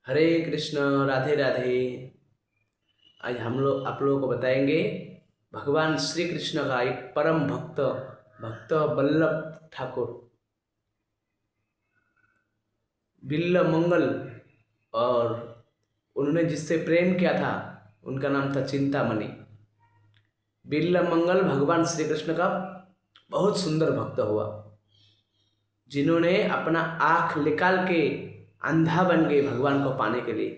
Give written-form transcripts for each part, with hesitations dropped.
हरे कृष्ण। राधे राधे। आज हम लोग आप लोगों को बताएंगे भगवान श्री कृष्ण का एक परम भक्त भक्त वल्लभ ठाकुर बिल्ल मंगल। और उन्होंने जिससे प्रेम किया था उनका नाम था चिंतामणि। बिल्ल मंगल भगवान श्री कृष्ण का बहुत सुंदर भक्त हुआ, जिन्होंने अपना आँख निकाल के अंधा बन गए भगवान को पाने के लिए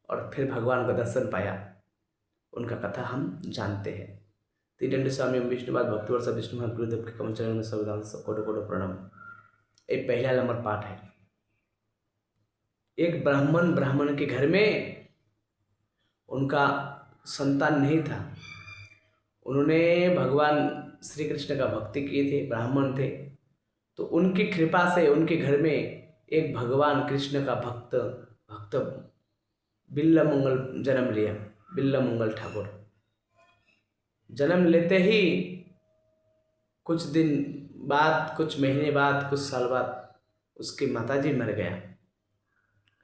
और फिर भगवान का दर्शन पाया। उनका कथा हम जानते हैं। तीदंड स्वामी विष्णुवाद भक्तिवर्ष विष्णु गुरुदेव के कमल चरण में संविधान कोटि कोटि प्रणाम। एक पहला नंबर पाठ है। एक ब्राह्मण के घर में उनका संतान नहीं था। उन्होंने भगवान श्री कृष्ण का भक्ति किए थे, ब्राह्मण थे, तो उनकी कृपा से उनके घर में एक भगवान कृष्ण का भक्त भक्त बिल्ल मंगल जन्म लिया। बिल्ल मंगल ठाकुर जन्म लेते ही कुछ दिन बाद, कुछ महीने बाद, कुछ साल बाद उसकी माताजी मर गया।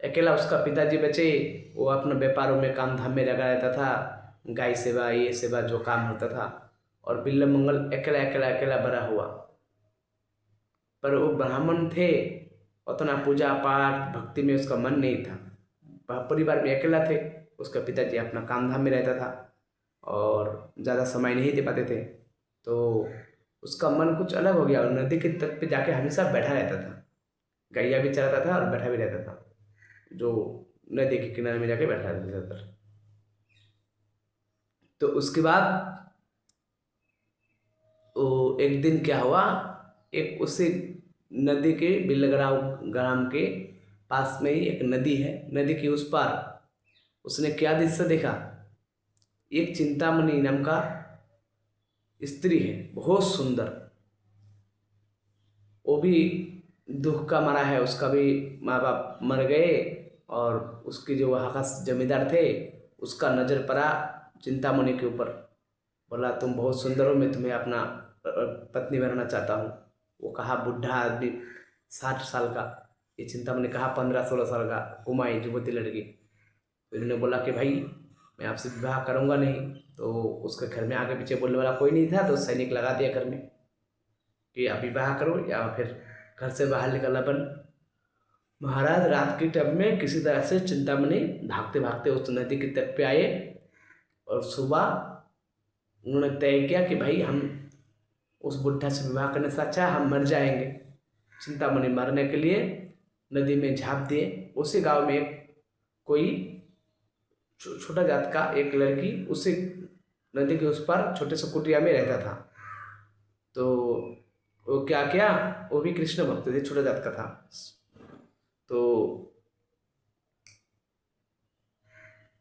अकेला उसका पिताजी बचे। वो अपने व्यापारों में काम धाम में लगा रहता था, गाय सेवा ये सेवा जो काम होता था। और बिल्ल मंगल अकेला अकेला अकेला बड़ा हुआ। पर वो ब्राह्मण थे, उतना पूजा पाठ भक्ति में उसका मन नहीं था। परिवार में अकेला थे। उसका पिताजी अपना काम धाम में रहता था और ज़्यादा समय नहीं दे पाते थे, तो उसका मन कुछ अलग हो गया और नदी के तट पे जाके हमेशा बैठा रहता था। गैया भी चराता था और बैठा भी रहता था, जो नदी के किनारे में जाके बैठा रहता था ज़्यादातर। तो उसके बाद वो एक दिन क्या हुआ, एक उसी नदी के बिल्लग्राम ग्राम के पास में ही एक नदी है। नदी के उस पार उसने क्या दृश्य देखा। एक चिंतामणि नाम का स्त्री है, बहुत सुंदर। वो भी दुख का मारा है, उसका भी माँ बाप मर गए और उसके जो वहाँ का जमींदार थे उसका नज़र पड़ा चिंतामणि के ऊपर। बोला, तुम बहुत सुंदर हो, मैं तुम्हें अपना पत्नी बनाना चाहता हूँ। वो कहा, बुढ़ा आदमी 60 साल का, ये चिंतामणि कहा 15-16 साल का कुमाई युवती लड़की। तो इन्होंने बोला कि भाई मैं आपसे विवाह करूँगा नहीं। तो उसके घर में आगे पीछे बोलने वाला कोई नहीं था, तो सैनिक लगा दिया घर में कि आप विवाह करो या फिर घर से बाहर निकलना बंद। महाराज रात के टाइम में किसी तरह से चिंतामणि भागते भागते उस नदी के तट पे आए और सुबह उन्होंने तय किया कि भाई हम उस बुढ़ा से विवाह करने से अच्छा है हम मर जाएंगे। चिंतामणि मरने के लिए नदी में झाँप दिए। उसी गांव में एक कोई छोटा जात का एक लड़की उसी नदी के उस पार छोटे से कुटिया में रहता था। तो वो क्या किया, वो भी कृष्ण भक्त थे, छोटा जात का था। तो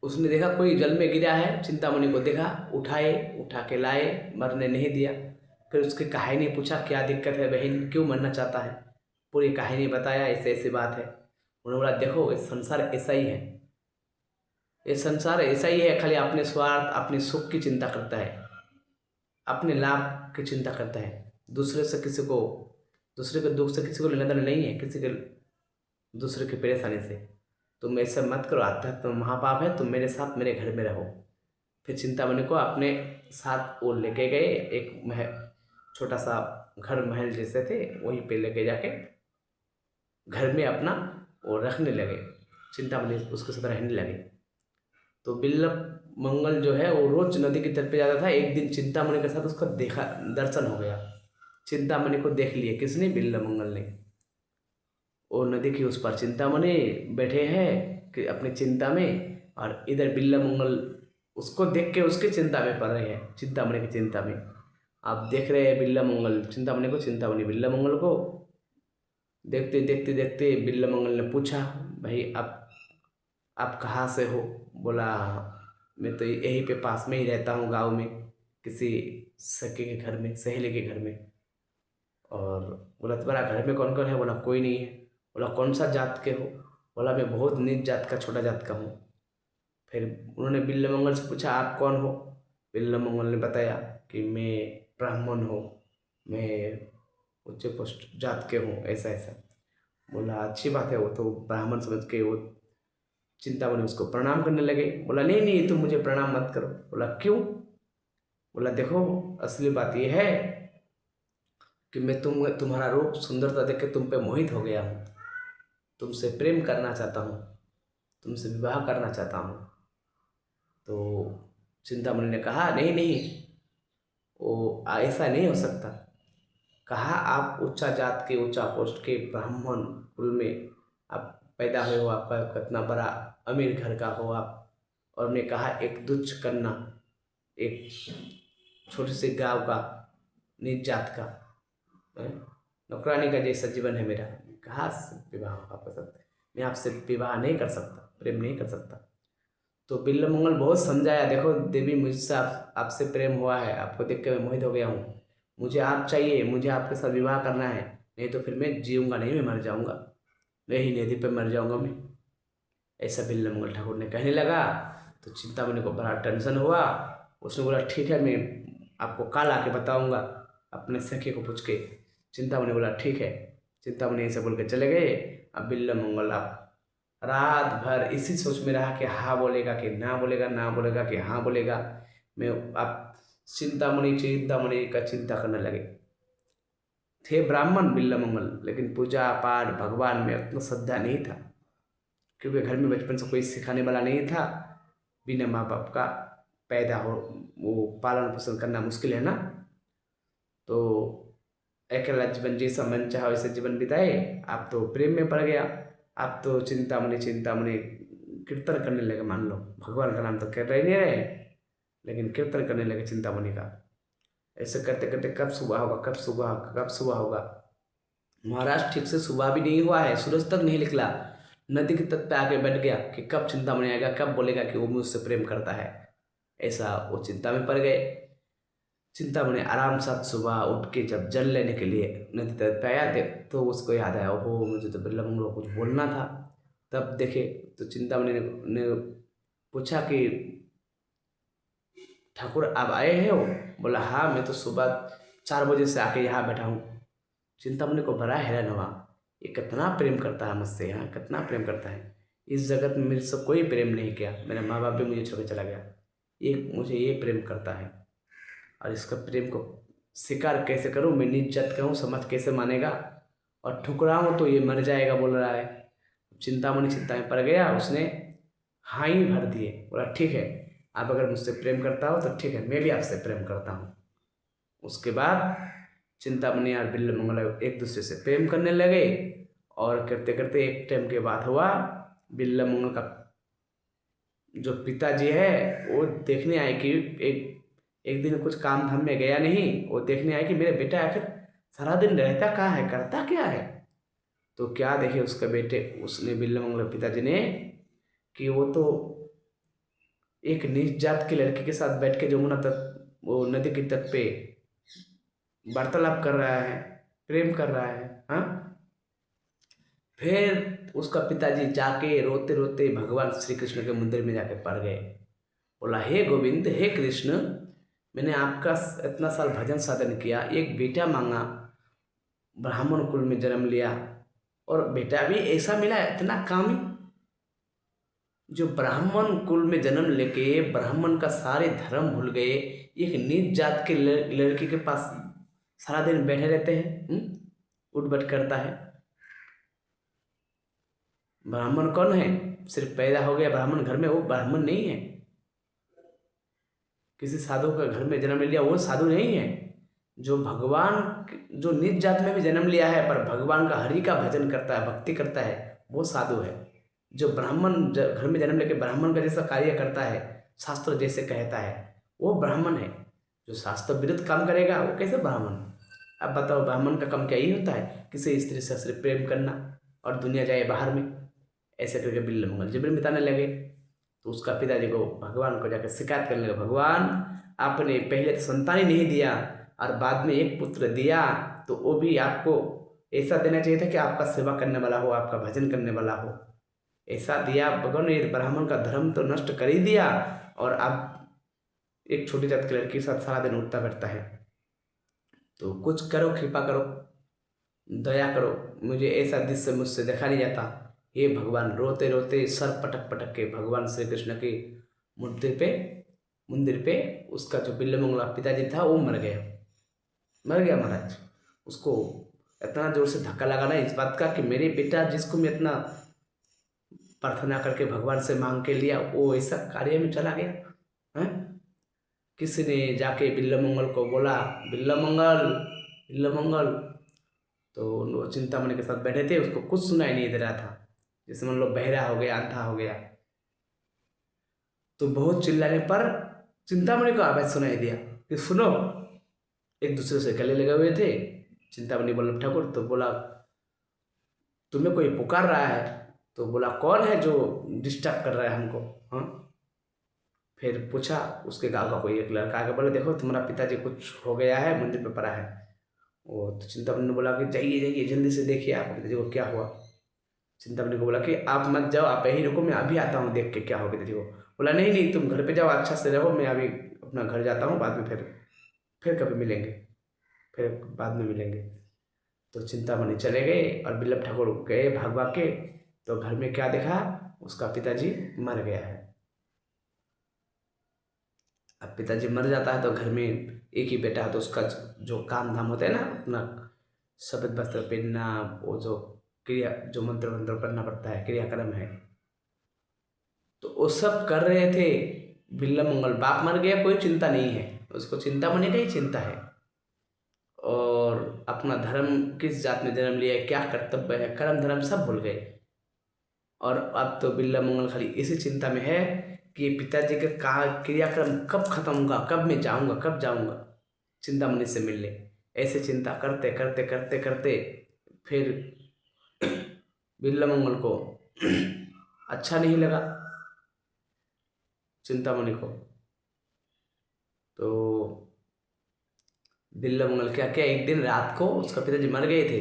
उसने देखा कोई जल में गिरा है, चिंतामणि को देखा, उठाए, उठा के लाए, मरने नहीं दिया। फिर उसकी कहानी पूछा, क्या दिक्कत है बहन, क्यों मरना चाहता है। पूरी कहानी बताया, ऐसे ऐसी बात है। उन्होंने बोला, देखो ये संसार ऐसा ही है, ये संसार ऐसा ही है, खाली अपने स्वार्थ अपने सुख की चिंता करता है, अपने लाभ की चिंता करता है। दूसरे से किसी को, दूसरे के दुख से किसी को लेना देना नहीं है, किसी के दूसरे की परेशानी से। तुम ऐसा मत करो, आध्यात्म महापाप है, तुम मेरे साथ मेरे घर में रहो। फिर चिंतामणि को अपने साथ वो लेके गए, एक महल, छोटा सा घर महल जैसे थे, वहीं पे लेके जाके घर में अपना वो रखने लगे। चिंतामणि उसके साथ रहने लगे। तो बिल्ल मंगल जो है वो रोज नदी की तट पे जाता था। एक दिन चिंतामणि के साथ उसका देखा, दर्शन हो गया। चिंतामणि को देख लिए किसने, बिल्ल मंगल ने। वो नदी के उस पर चिंतामणि बैठे हैं कि अपनी चिंता में, और इधर बिल्ल मंगल उसको देख के उसकी चिंता में पड़ रहे हैं, चिंतामणि की चिंता में। आप देख रहे हैं बिल्ल मंगल चिंतामणि को, चिंतामणि बिल्ल मंगल को। देखते देखते देखते बिल्ल मंगल ने पूछा, भाई आप कहाँ से हो। बोला, मैं तो यहीं पे पास में ही रहता हूँ, गांव में, किसी सखी के घर में, सहेली के घर में। और बोला, तुम्हारा घर में कौन कौन है। बोला, कोई नहीं है। बोला, कौन सा जात के हो। बोला, मैं बहुत नीच जात का, छोटा जात का हूँ। फिर उन्होंने बिल्ल मंगल से पूछा, आप कौन हो। बिल्ल मंगल ने बताया कि मैं ब्राह्मण हूँ, मैं उच्च पोस्ट जात के हूँ, ऐसा ऐसा। बोला, अच्छी बात है, वो तो ब्राह्मण समझ के वो चिंतामणि उसको प्रणाम करने लगे। बोला नहीं नहीं, तुम मुझे प्रणाम मत करो। बोला क्यों? बोला देखो, असली बात यह है कि मैं तुम्हारा रूप सुंदरता देख के तुम पे मोहित हो गया हूँ, तुमसे प्रेम करना चाहता हूँ, तुमसे विवाह करना चाहता हूँ। तो चिंतामणि ने कहा नहीं नहीं, वो ऐसा नहीं हो सकता। कहा आप ऊंचा जात के, ऊंचा पोस्ट के ब्राह्मण कुल में आप पैदा हुए हो, आपका कितना बड़ा अमीर घर का हो आप, और ने कहा एक तुच्छ कन्या, एक छोटे से गांव का, नीच जात का, हैं? नौकरानी का जैसा जीवन है मेरा, कहाँ से विवाह आप कर सकते? मैं आपसे विवाह नहीं कर सकता, प्रेम नहीं कर सकता। तो बिल्वमंगल बहुत समझाया, देखो देवी, मुझसे आपसे प्रेम हुआ है, आपको देख के मैं मोहित हो गया हूँ, मुझे आप चाहिए, मुझे आपके साथ विवाह करना है, नहीं तो फिर मैं जीऊँगा नहीं, मैं मर जाऊँगा, मैं ही नदी पर मर जाऊँगा मैं। ऐसा बिल्वमंगल ठाकुर ने कहने लगा। तो चिंतामणि को बड़ा टेंशन हुआ। उसने बोला ठीक है, मैं आपको कल आके बताऊँगा, अपने सखी को पूछ के। चिंतामणि बोला ठीक है। चिंतामणि ऐसे बोल के चले गए। अब बिल्वमंगल आप रात भर इसी सोच में रहा कि हाँ बोलेगा कि ना बोलेगा, ना बोलेगा कि हाँ बोलेगा। मैं आप चिंतामणि चिंतामणि का चिंता करने लगे। थे ब्राह्मण बिल्वमंगल, लेकिन पूजा पाठ भगवान में उतना श्रद्धा नहीं था, क्योंकि घर में बचपन से कोई सिखाने वाला नहीं था। बिना माँ बाप का पैदा हो, वो पालन पोषण करना मुश्किल है ना। तो अकेला जीवन जैसा मन चाहा वैसे जीवन बिताए। आप तो प्रेम में पड़ गया, आप तो चिंतामणि चिंतामणि कीर्तन करने लगे। मान लो भगवान का नाम तो कर रहे नहीं रहे, लेकिन कीर्तन करने लगे चिंतामणि का। ऐसे करते करते कब सुबह होगा, कब सुबह होगा, कब सुबह होगा। महाराज ठीक से सुबह भी नहीं हुआ है, सूरज तक नहीं निकला। नदी के तट पे आके बैठ गया कि कब चिंतामणि आएगा, कब बोलेगा कि वो मुझसे प्रेम करता है। ऐसा वो चिंता में पड़ गए। चिंतामणि आराम साथ सुबह उठ के जब जल लेने के लिए नदी तट पे आया तो उसको याद आया, ओहो मुझे तो बिल्वमंगल को कुछ बोलना था। तब देखे तो चिंतामणि ने पूछा कि ठाकुर आप आए हैं हो? बोला हाँ, मैं तो सुबह 4 बजे से आके यहाँ बैठा हूँ। चिंतामणि को बड़ा हैरान हुआ, ये कितना प्रेम करता है मुझसे, यहाँ कितना प्रेम करता है। इस जगत में मेरे से कोई प्रेम नहीं किया, मेरे माँ बाप भी मुझे छोड़ के चला गया, ये मुझे ये प्रेम करता है, और इसका प्रेम को स्वीकार कैसे करूँ? मैं नीच जात का हूँ, समझ कैसे मानेगा? और ठुकराऊँ तो ये मर जाएगा बोल रहा है। चिंतामणि चिंता में पड़ गया। उसने हाँ ही भर दिए। बोला ठीक है, आप अगर मुझसे प्रेम करता हो तो ठीक है, मैं भी आपसे प्रेम करता हूँ। उसके बाद चिंतामणि और बिल्वमंगल एक दूसरे से प्रेम करने लगे। और करते करते एक टाइम के बाद हुआ, बिल्वमंगल का जो पिताजी है वो देखने आए कि एक एक दिन कुछ काम धाम में गया नहीं, वो देखने आए कि मेरे बेटा आखिर सारा दिन रहता कहाँ है, करता क्या है। तो क्या देखे उसके बेटे, उसने बिल्वमंगल पिताजी ने, कि वो तो एक नीच जात की लड़की के साथ बैठ के जमुना तट, वो नदी के तट पे वार्तालाप कर रहा है, प्रेम कर रहा है। हाँ, फिर उसका पिताजी जाके रोते रोते भगवान श्री कृष्ण के मंदिर में जाके पड़ गए। बोला हे गोविंद, हे कृष्ण, मैंने आपका इतना साल भजन साधन किया, एक बेटा मांगा, ब्राह्मण कुल में जन्म लिया, और बेटा भी ऐसा मिला इतना कामी, जो ब्राह्मण कुल में जन्म लेके ब्राह्मण का सारे धर्म भूल गए, एक नीच जात के लड़की के पास सारा दिन बैठे रहते हैं, उठबट करता है। ब्राह्मण कौन है? सिर्फ पैदा हो गया ब्राह्मण घर में, वो ब्राह्मण नहीं है। किसी साधु का घर में जन्म लिया, वो साधु नहीं है। जो भगवान, जो नीच जात में भी जन्म लिया है पर भगवान का हरि का भजन करता है, भक्ति करता है, वो साधु है। जो ब्राह्मण घर में जन्म लेके ब्राह्मण का जैसा कार्य करता है, शास्त्र जैसे कहता है, वो ब्राह्मण है। जो शास्त्र विरुद्ध काम करेगा वो कैसे ब्राह्मण? अब बताओ, ब्राह्मण का काम क्या ही होता है? किसी स्त्री से सिर्फ प्रेम करना और दुनिया जाए बाहर में। ऐसे करके बिल्वमंगल जीवन बिताने लगे। तो उसका पिताजी को भगवान को जाकर शिकायत करने लगा, भगवान आपने पहले तो संतान ही नहीं दिया और बाद में एक पुत्र दिया, तो वो भी आपको ऐसा देना चाहिए था कि आपका सेवा करने वाला हो, आपका भजन करने वाला हो। ऐसा दिया भगवान ने, ब्राह्मण का धर्म तो नष्ट कर ही दिया, और अब एक छोटी जात की लड़की के साथ सारा दिन उठता बैठता है। तो कुछ करो, कृपा करो, दया करो, मुझे ऐसा दृश्य मुझसे देखा नहीं जाता। हे भगवान, रोते रोते सर पटक पटक के भगवान श्री कृष्ण के मंदिर पे उसका जो बिल्वमंगला पिताजी था वो मर गया महाराज। उसको इतना जोर से धक्का लगा ना इस बात का कि मेरे बेटा जिसको मैं इतना प्रार्थना करके भगवान से मांग के लिया वो ऐसा कार्य में चला गया है। किसी ने जाके बिल्वमंगल को बोला, बिल्वमंगल। तो वो चिंतामणि के साथ बैठे थे, उसको कुछ सुनाई नहीं दे रहा था, जैसे मान लो बहरा हो गया, अंधा हो गया। तो बहुत चिल्लाने पर चिंतामणि को आवाज सुनाई दिया कि सुनो। एक दूसरे से गले लगे हुए थे। चिंतामणि वल्लभ ठाकुर तो बोला तुम्हें कोई पुकार रहा है। तो बोला कौन है जो डिस्टर्ब कर रहा है हमको, हाँ। फिर पूछा, उसके गाँव का कोई एक लड़का आके बोला देखो तुम्हारा पिताजी कुछ हो गया है, मंदिर पे पड़ा है। वो तो चिंतामणि ने बोला कि जाइए जाइए जल्दी से देखिए आप पिताजी को क्या हुआ। चिंतामणि को बोला कि आप मत जाओ, आप यहीं रुको, मैं अभी आता हूँ देख के क्या हो पिताजी को। बोला नहीं नहीं तुम घर पे जाओ, अच्छा से रहो, मैं अभी अपना घर जाता हूँ, बाद में फिर कभी मिलेंगे, फिर बाद में मिलेंगे। तो चिंतामणि चले गए और बिल्लभ ठाकुर गए भाग भाग के। तो घर में क्या देखा, उसका पिताजी मर गया है। अब पिताजी मर जाता है तो घर में एक ही बेटा है, तो उसका जो काम धाम होता है ना, अपना सफेद वस्त्र पहनना, वो जो क्रिया जो मंत्र मंत्र करना पड़ता है, क्रियाक्रम है, तो वो सब कर रहे थे। बिल्वमंगल बाप मर गया, कोई चिंता नहीं है उसको, चिंतामणि का ही चिंता है। और अपना धर्म किस जात में जन्म लिया है, क्या कर्तव्य है, कर्म धर्म सब भूल गए। और अब तो बिल्वमंगल खाली इसी चिंता में है कि पिताजी का क्रियाक्रम कब खत्म होगा, कब मैं जाऊंगा, कब जाऊंगा चिंतामणि से मिलने। ऐसे चिंता करते करते करते करते फिर बिल्वमंगल को अच्छा नहीं लगा चिंतामणि को। तो बिल्वमंगल क्या क्या, एक दिन रात को उसका पिताजी मर गए थे,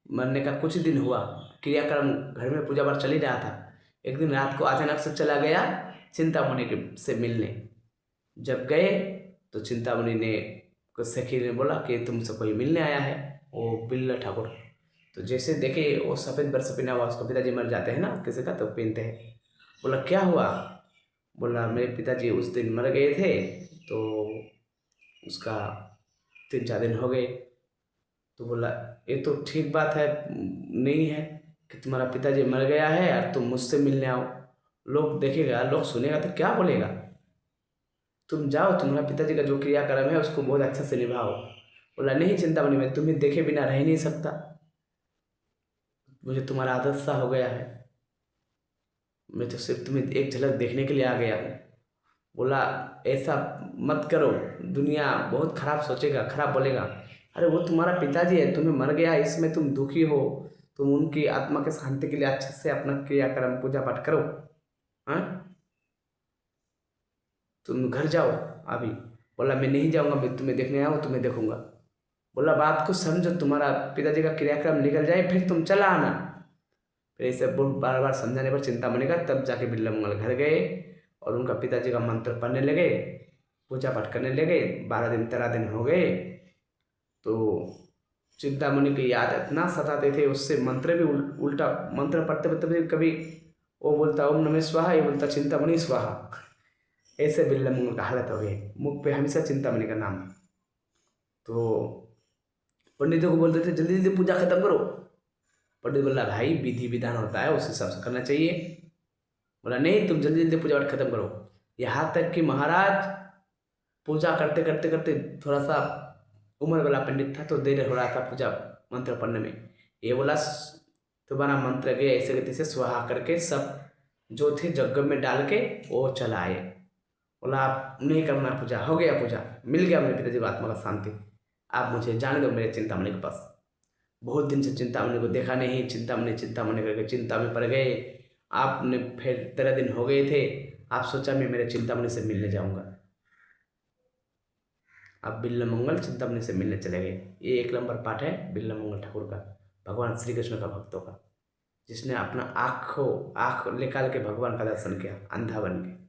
मरने का कुछ दिन हुआ, क्रियाक्रम घर में पूजा पाठ चल ही रहा था। एक दिन रात को अचानक से चला गया चिंतामणि के से मिलने। जब गए तो चिंतामणि ने सखी ने बोला कि तुमसे कोई मिलने आया है, वो बिल्ल ठाकुर। तो जैसे देखे वो सफ़ेद बरस पहना हुआ, उसका पिताजी मर जाते हैं ना किसी का तो पहनते हैं। बोला क्या हुआ। बोला मेरे पिताजी उस दिन मर गए थे, तो उसका 3-4 दिन हो गए। तो बोला ये तो ठीक बात है, नहीं है कि तुम्हारा पिताजी मर गया है और तुम मुझसे मिलने आओ। लोग देखेगा, लोग सुनेगा तो क्या बोलेगा। तुम जाओ, तुम्हारा पिताजी का जो क्रियाक्रम है उसको बहुत अच्छे से निभाओ। बोला नहीं चिंतामणि, मैं तुम्हें देखे बिना रह नहीं सकता, मुझे तुम्हारा आदत सा हो गया है, मैं तो सिर्फ तुम्हें एक झलक देखने के लिए आ गया हूँ। बोला ऐसा मत करो, दुनिया बहुत खराब सोचेगा, खराब बोलेगा। अरे वो तुम्हारा पिताजी है, तुम्हें मर गया, इसमें तुम दुखी हो, तुम उनकी आत्मा के शांति के लिए अच्छे से अपना क्रियाक्रम पूजा पाठ करो, हाँ। तुम घर जाओ अभी। बोला मैं नहीं जाऊँगा, मैं तुम्हें देखने आया हूँ, तुम्हें देखूंगा। बोला बात को समझो, तुम्हारा पिताजी का क्रियाक्रम निकल जाए फिर तुम चला आना। फिर ऐसे बहुत बार बार समझाने पर चिंतामणि का तब जाके बिल्वमंगल घर गए और उनका पिताजी का मंत्र पढ़ने लगे, पूजा पाठ करने लगे। 12 दिन 13 दिन हो गए तो चिंतामणि की याद इतना सताते थे, उससे मंत्र भी उल्टा मंत्र पढ़ते पढ़ते कभी वो बोलता ओम नमः स्वाहा, ये बोलता चिंतामणि स्वाहा। ऐसे बिल्वमंगल का हालत हो गई, मुख पे हमेशा चिंतामणि का नाम। तो पंडितों को बोलते थे जल्दी जल्दी पूजा खत्म करो। पंडित बोला भाई विधि विधान होता है, उस हिसाब से करना चाहिए। बोला नहीं तुम जल्दी जल्दी पूजा पाठ खत्म करो। यहाँ तक कि महाराज पूजा करते करते करते थोड़ा सा उम्र वाला पंडित था तो देर हो रहा था पूजा मंत्र पढ़ने में। ये बोला तुम्हारा मंत्र गए ऐसे तैसे स्वाहा करके सब जो थे जग में डाल के वो चला आए। बोला आप नहीं करना पूजा, हो गया पूजा, मिल गया मेरे पिताजी को आत्मा का शांति, आप मुझे जाने दो मेरे चिंतामणि के पास। बहुत दिन से चिंतामणि को देखा नहीं, चिंतामणि चिंतामणि करके चिंता में पड़ गए। आपने फिर 13 दिन हो गए थे, आप सोचा मैं मेरे चिंतामणि से मिलने जाऊंगा। आप बिल्वमंगल चिंतामणि से मिलने चले गए। ये 1 नंबर पाठ है बिल्वमंगल ठाकुर का, भगवान श्री कृष्ण का भक्तों का, जिसने अपना आँख निकाल के भगवान का दर्शन किया अंधा बन के।